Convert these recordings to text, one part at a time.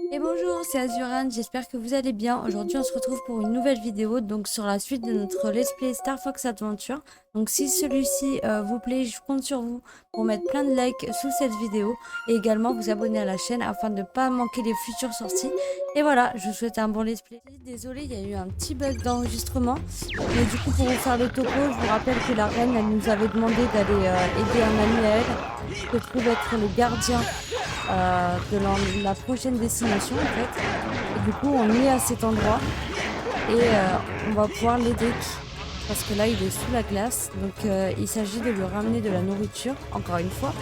Et bonjour, c'est Azuran, j'espère que vous allez bien. Aujourd'hui, on se retrouve pour une nouvelle vidéo, donc sur la suite de notre Let's Play Star Fox Adventure. Donc si celui-ci vous plaît, je compte sur vous pour mettre plein de likes sous cette vidéo et également vous abonner à la chaîne afin de ne pas manquer les futures sorties. Et voilà, je vous souhaite un bon Let's Play. Désolée, il y a eu un petit bug d'enregistrement, mais du coup pour vous faire le topo, je vous rappelle que la reine, elle nous avait demandé d'aller aider un ami à elle, qui se trouve être le gardien de la prochaine destination en fait. Et du coup on est à cet endroit et on va pouvoir l'aider parce que là il est sous la glace, donc il s'agit de lui ramener de la nourriture encore une fois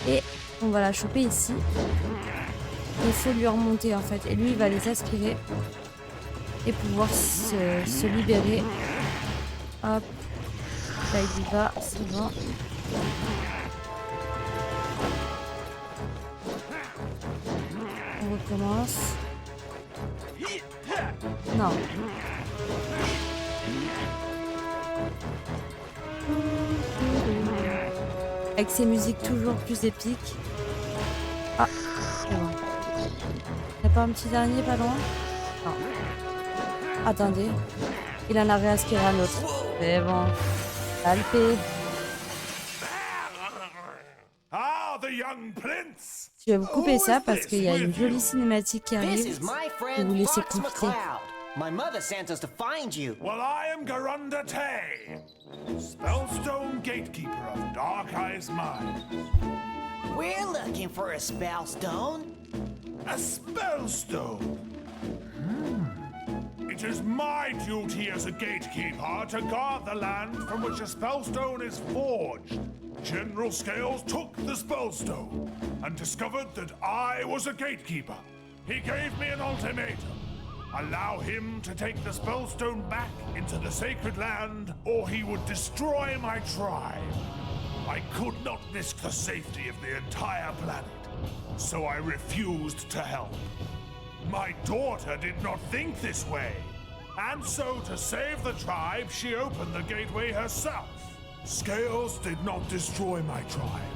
et on va la choper ici. Il faut lui remonter en fait et lui il va les aspirer et pouvoir se libérer. Hop, là il y va, c'est bon. On recommence. Non. Avec ces musiques toujours plus épiques. Ah, c'est bon. Y'a pas un petit dernier pas loin? Non. Attendez. Il en a réaspiré un autre. C'est bon. Alpé. Je vais vous couper ça parce qu'il y a une jolie cinématique qui arrive. Et vous laissez profiter. My mother sent us to find you. Well, I am Garunda Tay, Spellstone Gatekeeper of Dark Eyes Mine. We're looking for a spellstone. A Spellstone? It is my duty as a gatekeeper to guard the land from which a Spellstone is forged. General Scales took the Spellstone and discovered that I was a gatekeeper. He gave me an ultimatum. Allow him to take the Spellstone back into the sacred land, or he would destroy my tribe. I could not risk the safety of the entire planet, so I refused to help. My daughter did not think this way, and so to save the tribe, she opened the gateway herself. Scales did not destroy my tribe.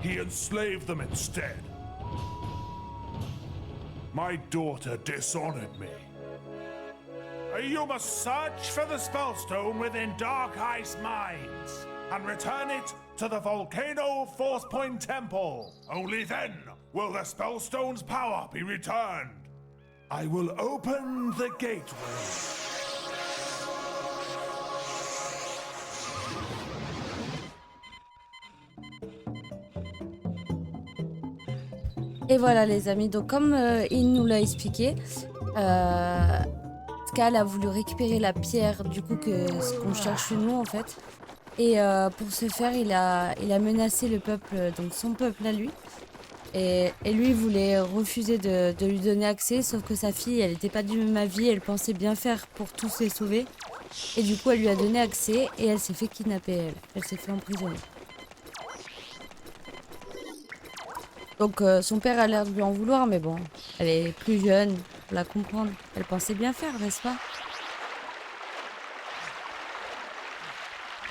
He enslaved them instead. My daughter dishonored me. You must search for the Spellstone within Dark Ice Mines and return it to the Volcano Force Point Temple. Only then will the Spellstone's power be returned. I will open the gateway. Et voilà les amis, donc comme il nous l'a expliqué, Skal a voulu récupérer la pierre du coup qu'on cherche nous en fait. Et pour ce faire, il a menacé le peuple, donc son peuple à lui. Et lui il voulait refuser de lui donner accès, sauf que sa fille, elle n'était pas du même avis, elle pensait bien faire pour tous les sauver. Et du coup elle lui a donné accès et elle s'est fait kidnapper, elle s'est fait emprisonner. Donc son père a l'air de lui en vouloir, mais bon, elle est plus jeune, faut la comprendre. Elle pensait bien faire, n'est-ce pas?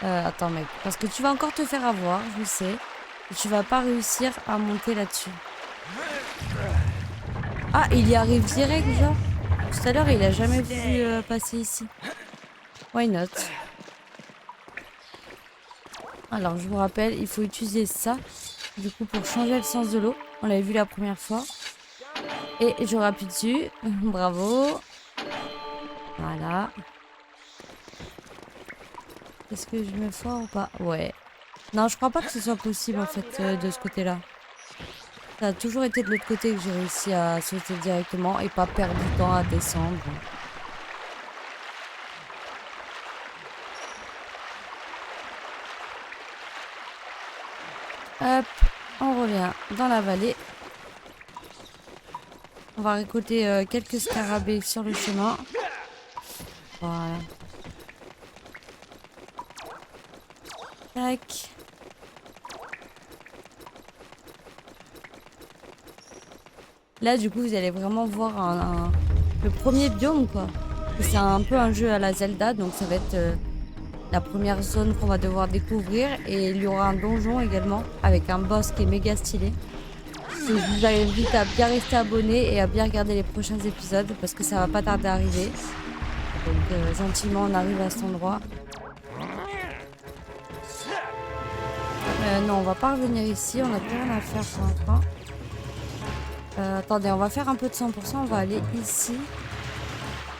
Attends mec, parce que tu vas encore te faire avoir, je le sais. Et tu vas pas réussir à monter là-dessus. Ah, il y arrive direct, genre. Tout à l'heure, il a jamais voulu passer ici. Why not? Alors, je vous rappelle, il faut utiliser ça. Du coup, pour changer le sens de l'eau. On l'avait vu la première fois. Et je rappuie dessus. Bravo. Voilà. Est-ce que je me foire ou pas? Ouais. Non, je crois pas que ce soit possible en fait de ce côté-là. Ça a toujours été de l'autre côté que j'ai réussi à sauter directement et pas perdre du temps à descendre. Hop, on revient dans la vallée. On va récolter quelques scarabées sur le chemin. Voilà. Tac. Là, du coup, vous allez vraiment voir le premier biome, quoi. C'est un peu un jeu à la Zelda, donc ça va être la première zone qu'on va devoir découvrir. Et il y aura un donjon également, avec un boss qui est méga stylé. Donc, je vous invite à bien rester abonné et à bien regarder les prochains épisodes parce que ça va pas tarder à arriver. Donc gentiment on arrive à cet endroit. Non, on va pas revenir ici, on a plus rien à faire pour l'instant. Attendez, on va faire un peu de 100%, on va aller ici.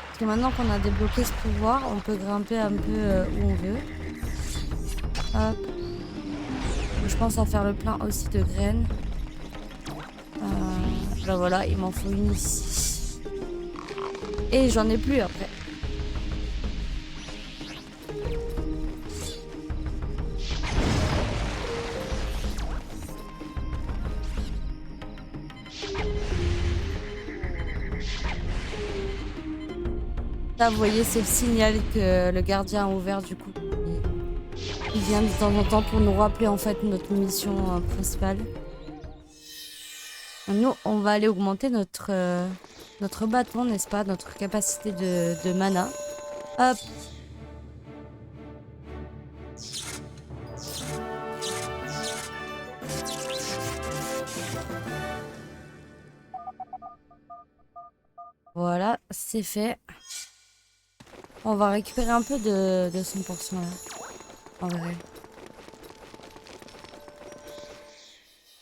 Parce que maintenant qu'on a débloqué ce pouvoir, on peut grimper un peu où on veut. Hop. Je pense à faire le plein aussi de graines. Bah voilà, il m'en faut une ici. Et j'en ai plus après. Là, vous voyez, c'est le signal que le gardien a ouvert du coup. Il vient de temps en temps pour nous rappeler en fait notre mission principale. Nous, on va aller augmenter notre bâton, n'est-ce pas? Notre capacité de mana. Hop. Voilà, c'est fait. On va récupérer un peu de 100% là. En vrai.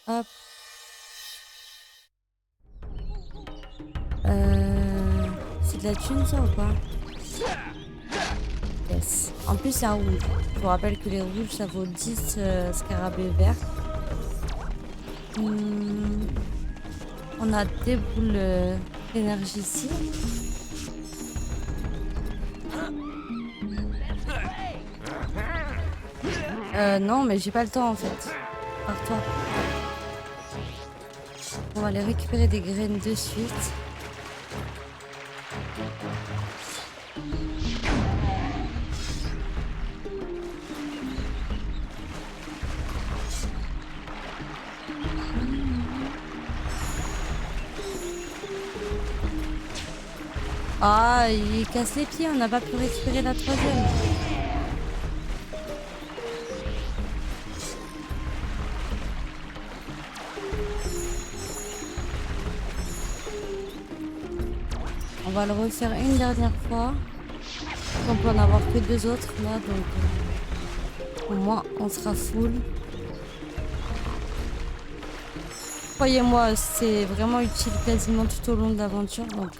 Hop. C'est de la thune ça ou pas? Yes. En plus c'est un rouge. Je vous rappelle que les rouges ça vaut 10 scarabées verts. On a des boules d'énergie ici. Non mais j'ai pas le temps en fait. Pars-toi. On va aller récupérer des graines de suite. Ah, il casse les pieds, on n'a pas pu récupérer la troisième. On va le refaire une dernière fois. On peut en avoir que 2 autres là, donc au moins on sera full. Croyez-moi, c'est vraiment utile quasiment tout au long de l'aventure, donc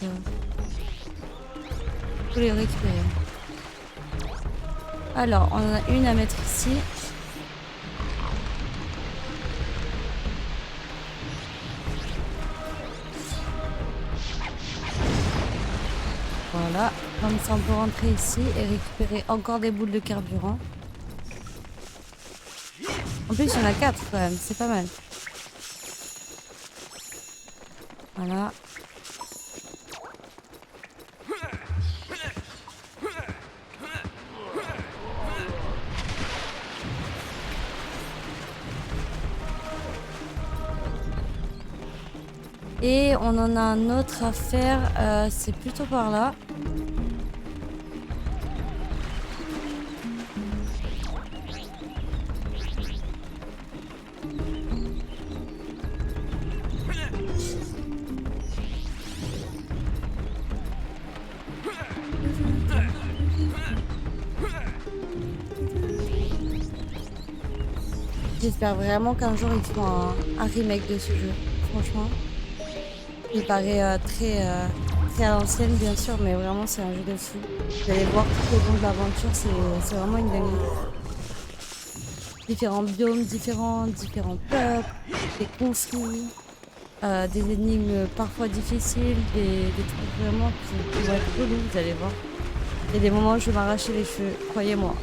faut les récupérer. Alors, on en a une à mettre ici. Voilà, comme ça on peut rentrer ici et récupérer encore des boules de carburant. En plus, il y en a 4 quand même, c'est pas mal. Voilà. Et on en a un autre à faire, c'est plutôt par là. J'espère vraiment qu'un jour ils feront un remake de ce jeu, franchement. Il paraît très à l'ancienne bien sûr, mais vraiment c'est un jeu de fou. Vous allez voir tout au long de l'aventure, c'est vraiment une dinguerie. Différents biomes, différents peuples, des conflits, des énigmes parfois difficiles, des trucs vraiment qui vont être relous, vous allez voir. Il y a des moments où je vais m'arracher les cheveux, croyez-moi.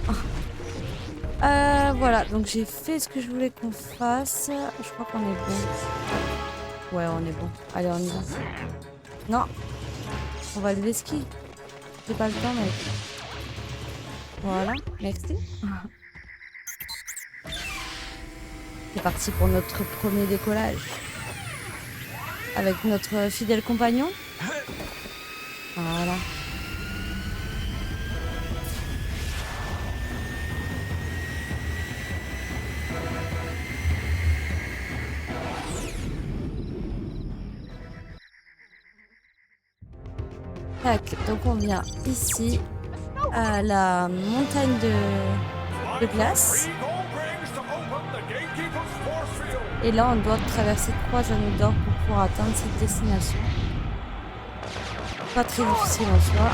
Voilà, donc j'ai fait ce que je voulais qu'on fasse. Je crois qu'on est bon. Ouais, on est bon. Allez, on y va. Non, on va lever ski. J'ai pas le temps, mec. Voilà, merci. C'est parti pour notre premier décollage. Avec notre fidèle compagnon. Voilà. Tac, donc on vient ici, à la montagne de glace. Et là, on doit traverser 3 anneaux d'or pour pouvoir atteindre cette destination. Pas très difficile en soi.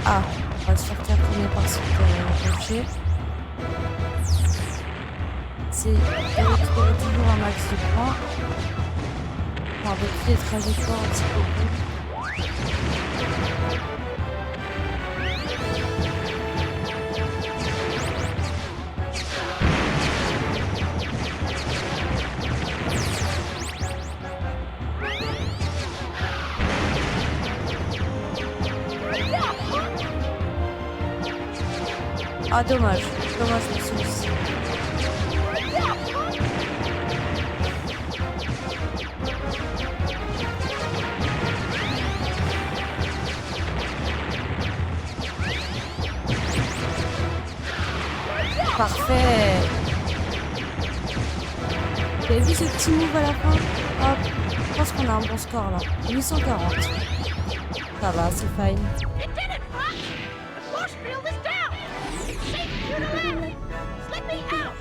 Ah, on va se faire cartonner par ce rocher. C'est de retrouver toujours un max de points. Avec les trajectoires un petit peu plus. Ah dommage, dommage pour celui-ci. Parfait. Vous avez vu ce petit move à la fin? Hop, je pense qu'on a un bon score là. 840. Ça va, c'est fine. It did it, Fox! The force field is down! Safe to the landing! Slip me out!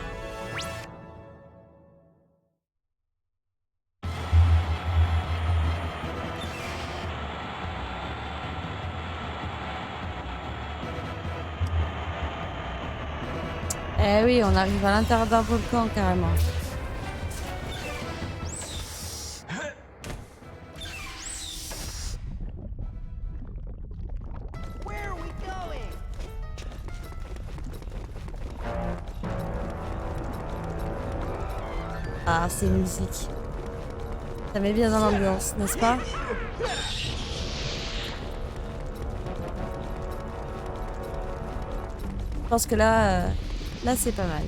Eh oui, on arrive à l'intérieur d'un volcan carrément. Where are we going? Ah, c'est musique. Ça met bien dans l'ambiance, n'est-ce pas? Je pense que là c'est pas mal.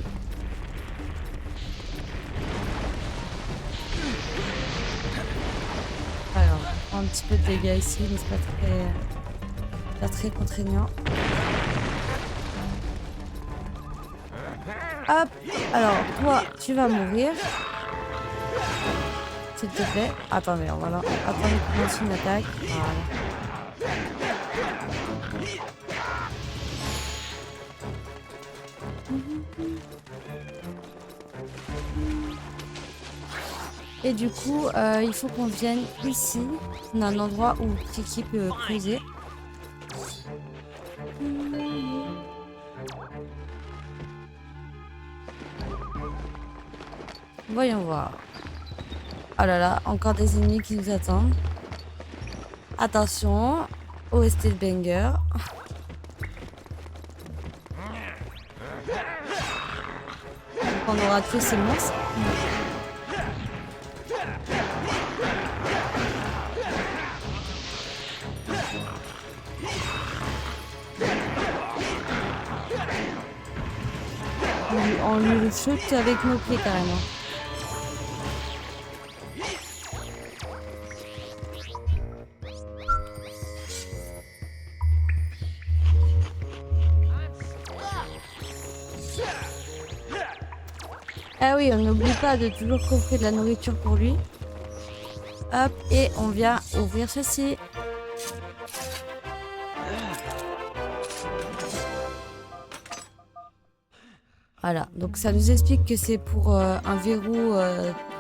Alors, on prend un petit peu de dégâts ici, mais c'est pas très contraignant. Hop, alors toi, tu vas mourir. S'il te plaît. Attendez, on va là. Attendez qu'il lance une attaque. Voilà. Et du coup, il faut qu'on vienne ici. On a un endroit où Kiki peut creuser. Voyons voir. Oh là là, encore des ennemis qui nous attendent. Attention, OST de banger. On aura tué ces monstres. On lui saute avec nos pieds carrément. Ah oui, on n'oublie pas de toujours coffrer de la nourriture pour lui. Hop, et on vient ouvrir ceci. Voilà, donc ça nous explique que c'est pour un verrou,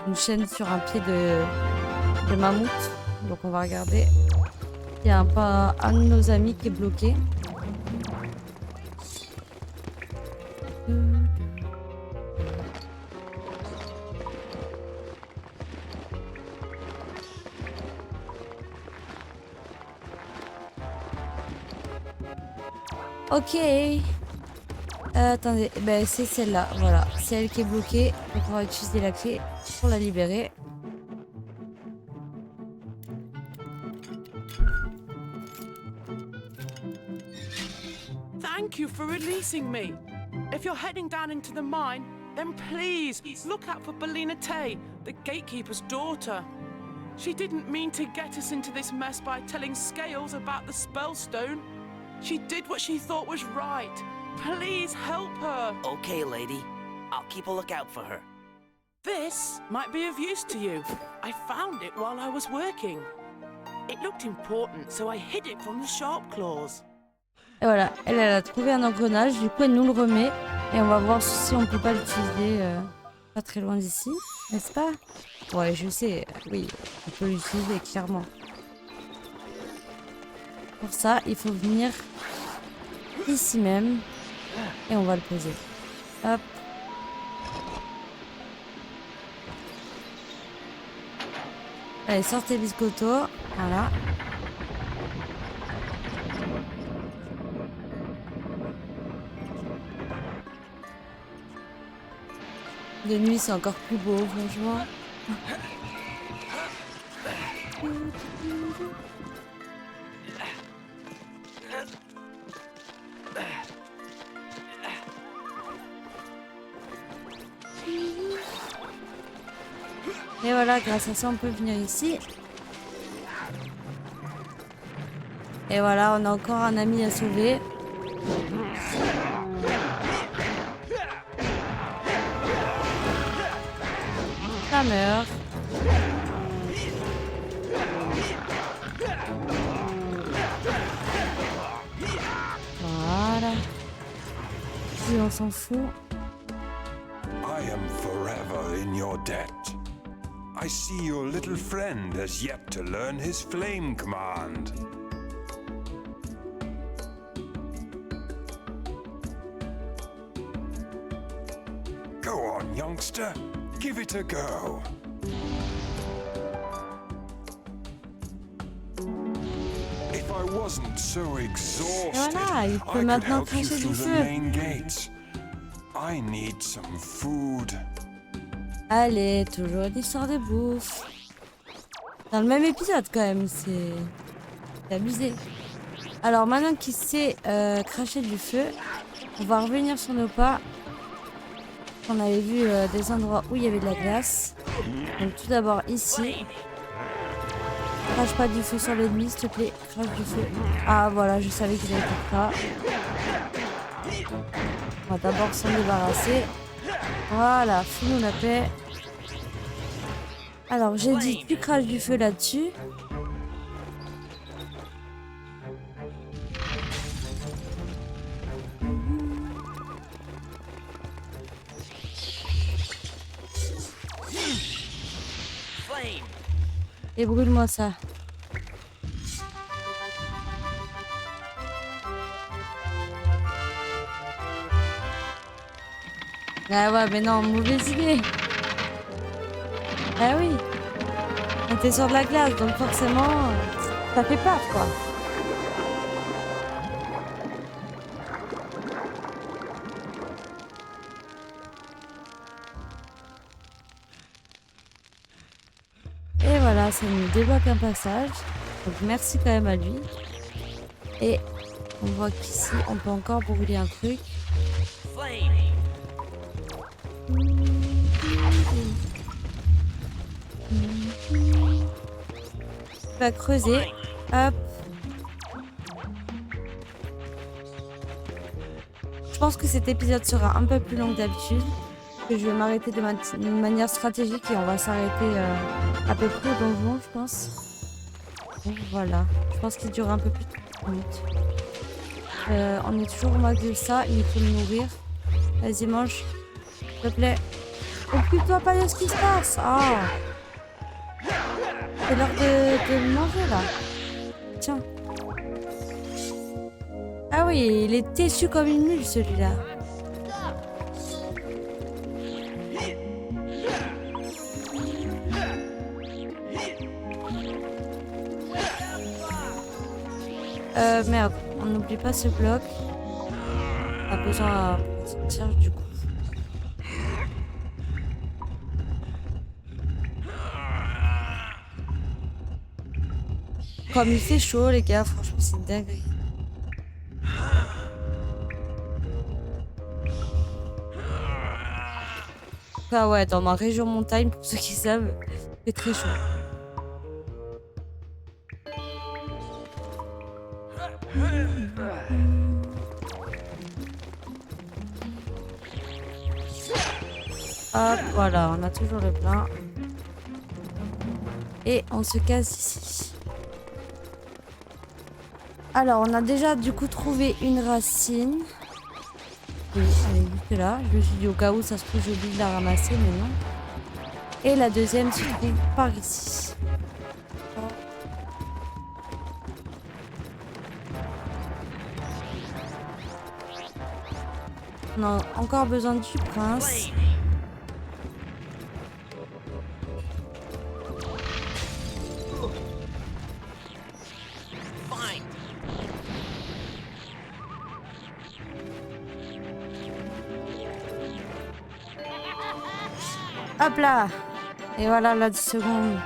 une chaîne sur un pied de mammouth. Donc on va regarder. Il y a un de nos amis qui est bloqué. Ok. Attendez, ben, c'est celle-là, voilà. C'est elle qui est bloquée. Donc on va utiliser la clé pour la libérer. Thank you for releasing me. If you're heading down into the mine, then please look out for Belina Tay, the gatekeeper's daughter. She didn't mean to get us into this mess by telling Scales about the Spellstone. She did what she thought was right. Please help her. Okay, lady. I'll keep a lookout for her. This might be of use to you. I found it while I was working. It looked important, so I hid it from the sharp claws. Et voilà, elle a trouvé un engrenage, du coup elle nous le remet. Et on va voir si on peut pas l'utiliser pas très loin d'ici, n'est-ce pas? Ouais, je sais, oui, on peut l'utiliser clairement. Pour ça, il faut venir ici même. Et on va le poser. Hop. Allez, sortez biscotto. Voilà. De nuit, c'est encore plus beau, franchement. Et voilà, grâce à ça, on peut venir ici. Et voilà, on a encore un ami à sauver. Ça meurt. Voilà. Si on s'en fout. I am forever in your debt. I see your little friend has yet to learn his flame command. Go on, youngster. Give it a go. If I wasn't so exhausted, Voilà, il I peut could maintenant help you cracher du through the feu. main gates. I need some food. Allez, toujours une histoire de bouffe. Dans le même épisode quand même, c'est abusé. Alors maintenant qu'il sait cracher du feu, on va revenir sur nos pas. On avait vu des endroits où il y avait de la glace. Donc tout d'abord ici. Crache pas du feu sur l'ennemi, s'il te plaît. Crache du feu. Ah voilà, je savais qu'il allait faire ça. On va d'abord s'en débarrasser. Voilà, fous-nous la paix. Alors j'ai dit, tu craches du feu là-dessus. Et brûle-moi ça. Ah ouais, mais non, mauvaise idée. Ah oui. On était sur de la glace, donc forcément, ça fait peur, quoi. Et voilà, ça nous débloque un passage. Donc merci quand même à lui. Et on voit qu'ici, on peut encore brûler un truc. On va creuser. Hop. Je pense que cet épisode sera un peu plus long que d'habitude. Que je vais m'arrêter de manière stratégique et on va s'arrêter à peu près au donjon, je pense. Donc voilà. Je pense qu'il dure un peu plus de 30 minutes. On est toujours au max de ça. Il faut le nourrir. Vas-y, mange. S'il te plaît. Occupe-toi pas de ce qui se passe. Ah. C'est l'heure de le manger là. Tiens. Ah oui, il est têtu comme une mule celui-là. Merde, on n'oublie pas ce bloc. On a besoin de sortir du coup. Comme il fait chaud les gars, franchement c'est une dinguerie. Ah ouais, dans ma région montagne, pour ceux qui savent, c'est très chaud. Hop, voilà, on a toujours le plein. Et on se casse ici. Alors, on a déjà du coup trouvé une racine. Oui, elle est juste là. Je me suis dit au cas où ça se trouve, j'ai oublié de la ramasser, mais non. Et la deuxième se trouve par ici. On a encore besoin du prince. Fine. Hop là! Et voilà la seconde.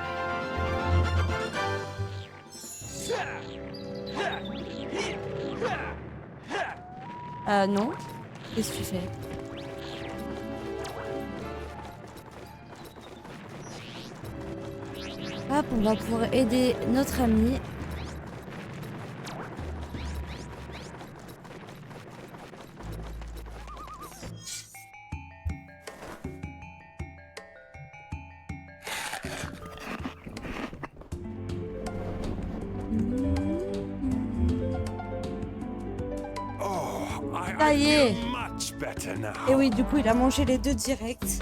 Non. Qu'est-ce que tu fais? Hop, on va pouvoir aider notre ami. Ça y est. Et oui, du coup, il a mangé les deux directs.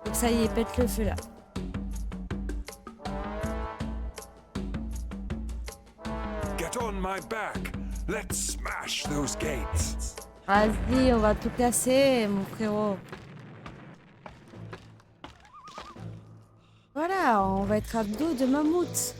Donc ça y est, pète le feu là. Get on my back. Let's smash those gates. Vas-y, on va tout casser, mon frérot. Voilà, on va être à dos de mammouth.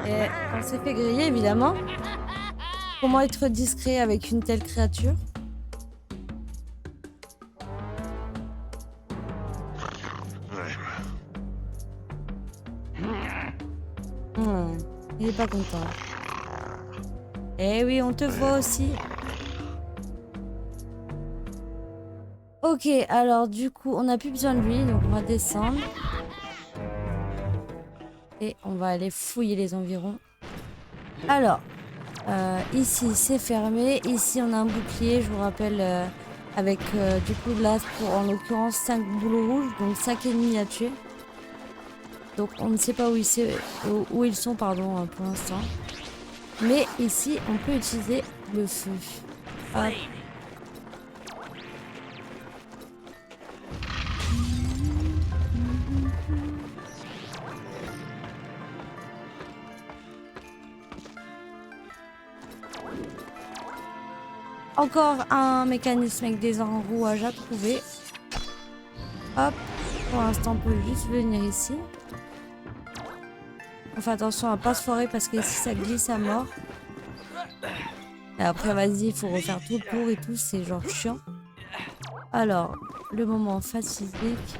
Et on s'est fait griller, évidemment. Comment être discret avec une telle créature? Il est pas content. Eh oui, on te voit aussi. Ok, alors du coup, on n'a plus besoin de lui, donc on va descendre. Et on va aller fouiller les environs. Alors, ici c'est fermé. Ici on a un bouclier, je vous rappelle, avec du coup là, pour en l'occurrence 5 boules rouges, donc 5 ennemis à tuer. Donc on ne sait pas où ils sont pardon, pour l'instant. Mais ici on peut utiliser le feu. Hop. Encore un mécanisme avec des enrouages à trouver. Hop. Pour l'instant, on peut juste venir ici. On fait attention à pas se foirer parce que ici ça glisse à mort. Et après, vas-y, il faut refaire tout le tour et tout. C'est genre chiant. Alors, le moment fatidique.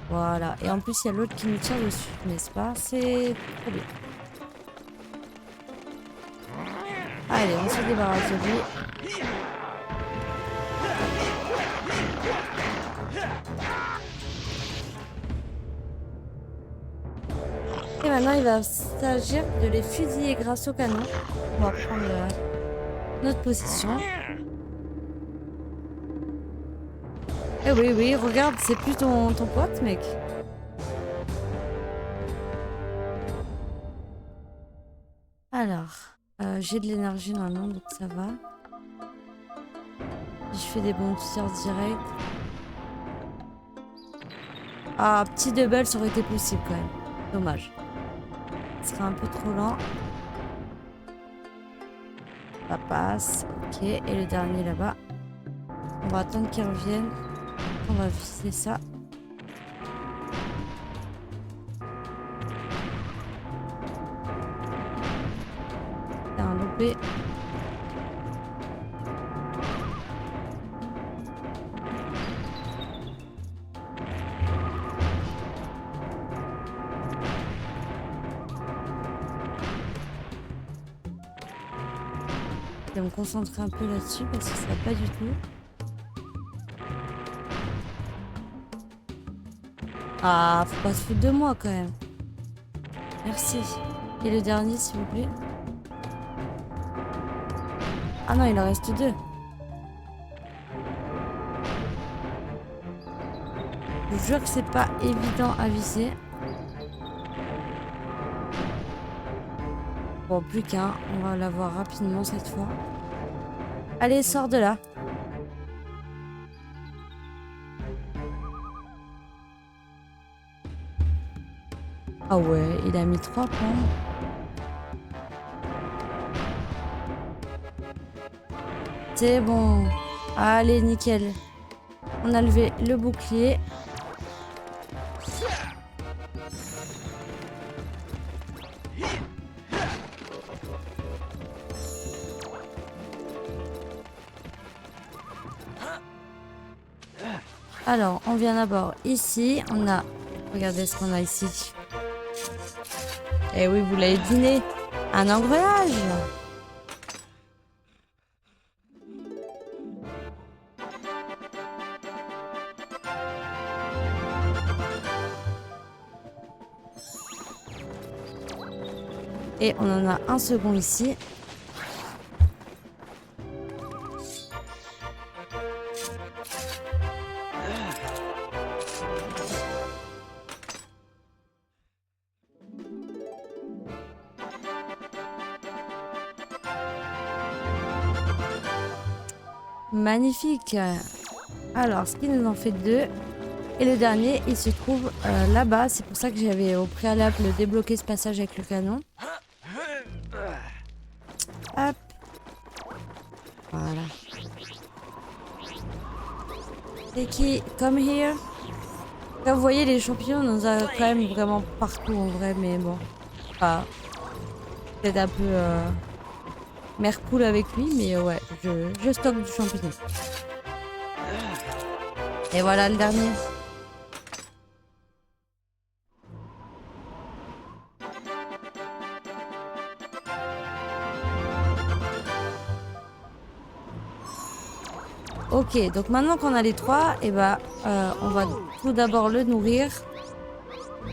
Voilà. Et en plus, il y a l'autre qui nous tire dessus, n'est-ce pas? C'est trop bien. Allez, on se débarrasse de lui. Et maintenant, il va s'agir de les fusiller grâce au canon. On va prendre notre position. Eh oui, oui, regarde, c'est plus ton pote, mec. Alors... j'ai de l'énergie maintenant, donc ça va. Je fais des bons tirs directs. Ah, petit double, ça aurait été possible quand même. Dommage. Ce sera un peu trop lent. Ça passe. Ok, et le dernier là-bas. On va attendre qu'il revienne. On va viser ça. Un loupé. de me concentrer un peu là-dessus parce que ça va pas du tout. Ah, faut pas se foutre de moi quand même. Merci. Et le dernier, s'il vous plaît. Ah non, il en reste 2. Je vous jure que c'est pas évident à viser. Bon, plus qu'un. On va l'avoir rapidement cette fois. Allez, sors de là. Ah ouais, il a mis 3 points. C'est bon. Allez, nickel. On a levé le bouclier. Alors, on vient d'abord ici. On a... Regardez ce qu'on a ici. Eh oui, vous l'avez deviné. Un engrenage. Et on en a un second ici. Magnifique. Alors, ce qui nous en fait 2. Et le dernier, il se trouve là-bas. C'est pour ça que j'avais au préalable débloqué ce passage avec le canon. Hop. Voilà. C'est qui? Come here. Comme vous voyez, les champignons, on en a quand même vraiment partout en vrai, mais bon. Enfin, peut-être un peu mercool avec lui, mais ouais, je stocke du champignon. Et voilà le dernier. Ok, donc maintenant qu'on a les 3, et bah, on va tout d'abord le nourrir.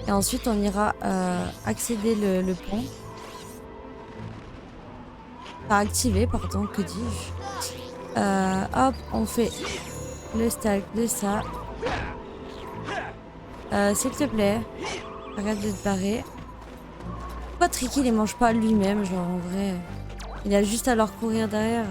Et ensuite, on ira accéder le pont. Pas activer, pardon, que dis-je. Hop, on fait le stack de ça. S'il te plaît, arrête de te barrer. Pourquoi Tricky les mange pas lui-même, genre en vrai. Il a juste à leur courir derrière.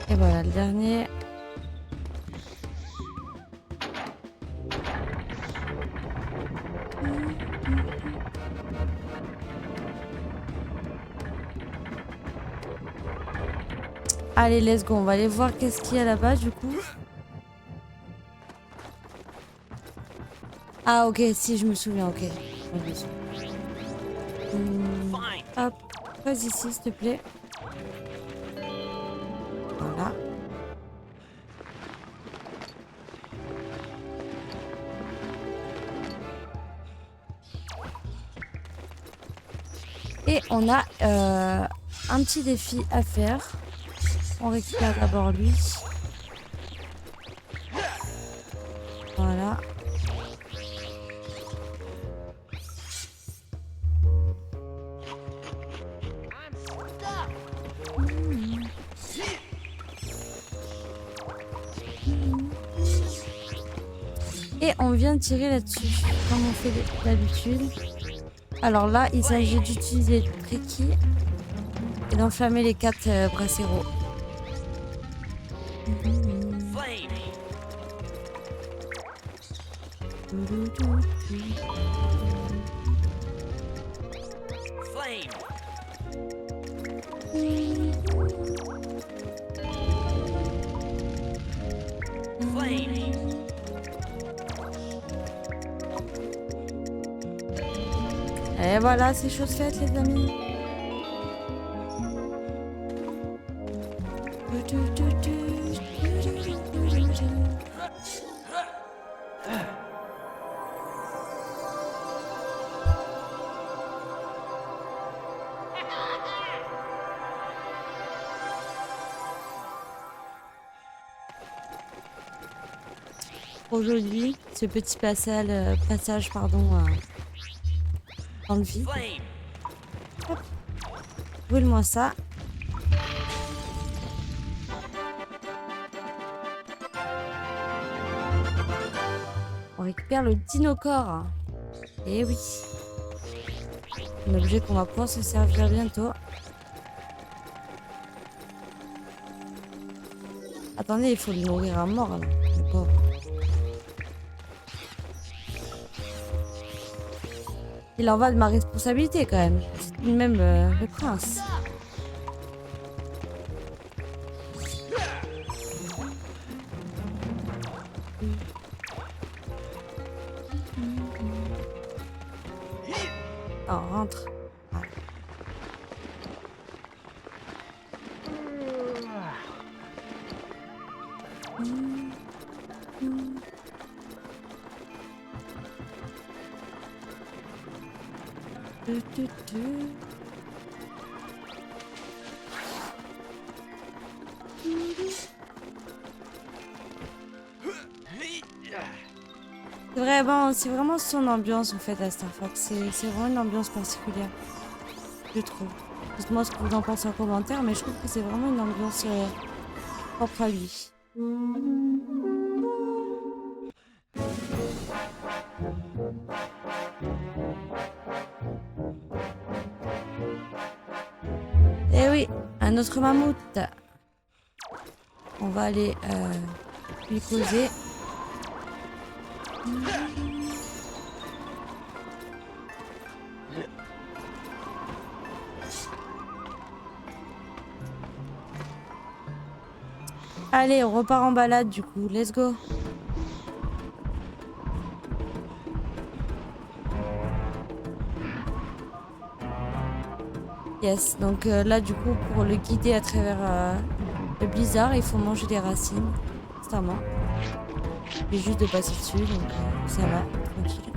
Et voilà le dernier. Allez, let's go. On va aller voir qu'est-ce qu'il y a là-bas du coup. Ah ok, si je me souviens, ok. Hop, passe ici s'il te plaît. Voilà. Et on a un petit défi à faire. On récupère d'abord lui. Voilà. Et on vient de tirer là-dessus, comme on fait d'habitude. Alors là, il s'agit d'utiliser le Tricky et d'enflammer les 4 bracéros. Et voilà, c'est chose faite, les amis. Trop joli, ce petit passage pardon, dans le vide. Hop. Brûle-moi ça. On récupère le dinocorps. Et oui. Un objet qu'on va pouvoir se servir bientôt. Attendez, il faut le nourrir à mort là, le pauvre. Il en va de ma responsabilité quand même. C'est tout de même le prince. Oh, rentre. Ah. C'est vraiment son ambiance en fait à Star Fox. C'est vraiment une ambiance particulière, je trouve. Dites-moi ce que vous en pensez en commentaire, mais je trouve que c'est vraiment une ambiance propre à lui. Eh oui, un autre mammouth. On va aller lui causer. Allez, on repart en balade du coup. Let's go. Yes, donc là du coup pour le guider à travers le blizzard, il faut manger des racines. Constamment. Il est juste de passer dessus, donc ça va, tranquille.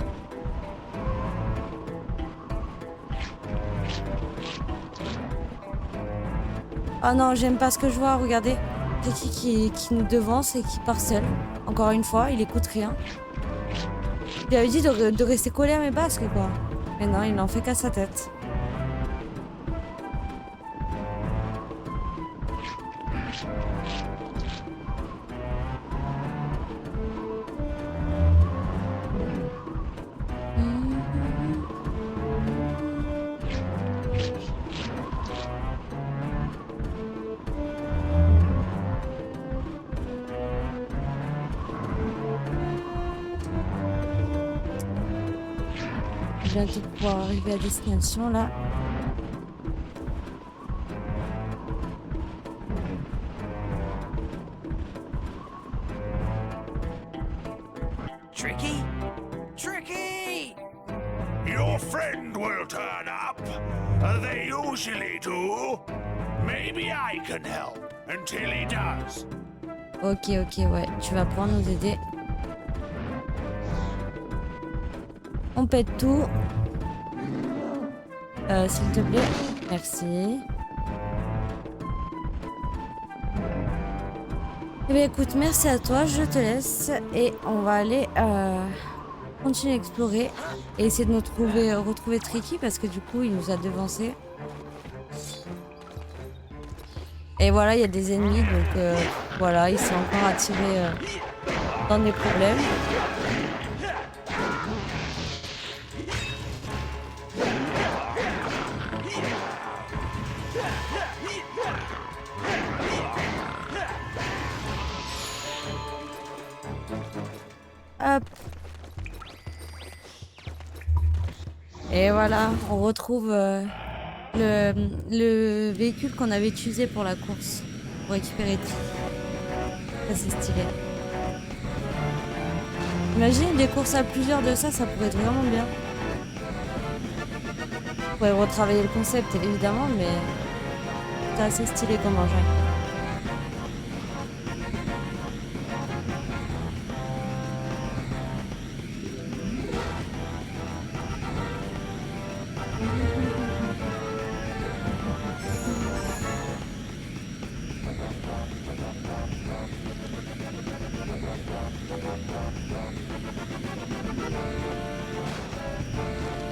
Oh non, j'aime pas ce que je vois, regardez. Ricky qui nous devance et qui part seul. Encore une fois, il écoute rien. Il avait dit de rester collé à mes basques, quoi. Mais non, il n'en fait qu'à sa tête. Bientôt pouvoir arriver à destination là. Tricky? Tricky! Your friend will turn up. They usually do. Maybe I can help until he does. Ok, ouais, tu vas pouvoir nous aider. On pète tout. S'il te plaît. Merci. Eh bien écoute, merci à toi, je te laisse. Et on va aller continuer à explorer. Et essayer de retrouver Tricky parce que du coup il nous a devancé. Et voilà, il y a des ennemis, donc voilà, il s'est encore attiré dans des problèmes. Hop. Et voilà, on retrouve le véhicule qu'on avait utilisé pour la course, pour récupérer tout. Ça c'est stylé. Imagine des courses à plusieurs de ça, ça pourrait être vraiment bien. pourrais retravailler le concept évidemment, mais c'est assez stylé comme engin.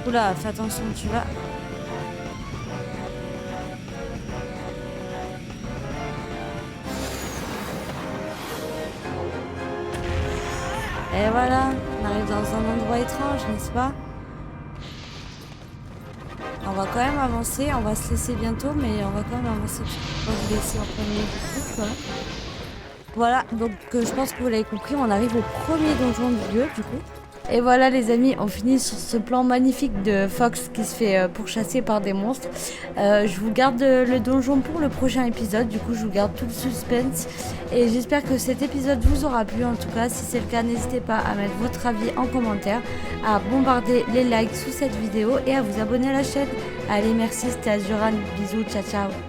Oula, fais attention, tu vas. Et voilà, on arrive dans un endroit étrange, n'est-ce pas? On va quand même avancer, on va se laisser bientôt, mais on va quand même avancer. On va vous laisser en premier du coup, voilà, donc je pense que vous l'avez compris, on arrive au premier donjon du lieu du coup. Et voilà les amis, on finit sur ce plan magnifique de Fox qui se fait pourchasser par des monstres. Je vous garde le donjon pour le prochain épisode, du coup je vous garde tout le suspense. Et j'espère que cet épisode vous aura plu en tout cas. Si c'est le cas, n'hésitez pas à mettre votre avis en commentaire, à bombarder les likes sous cette vidéo et à vous abonner à la chaîne. Allez, merci, c'était Azuran, bisous, ciao ciao.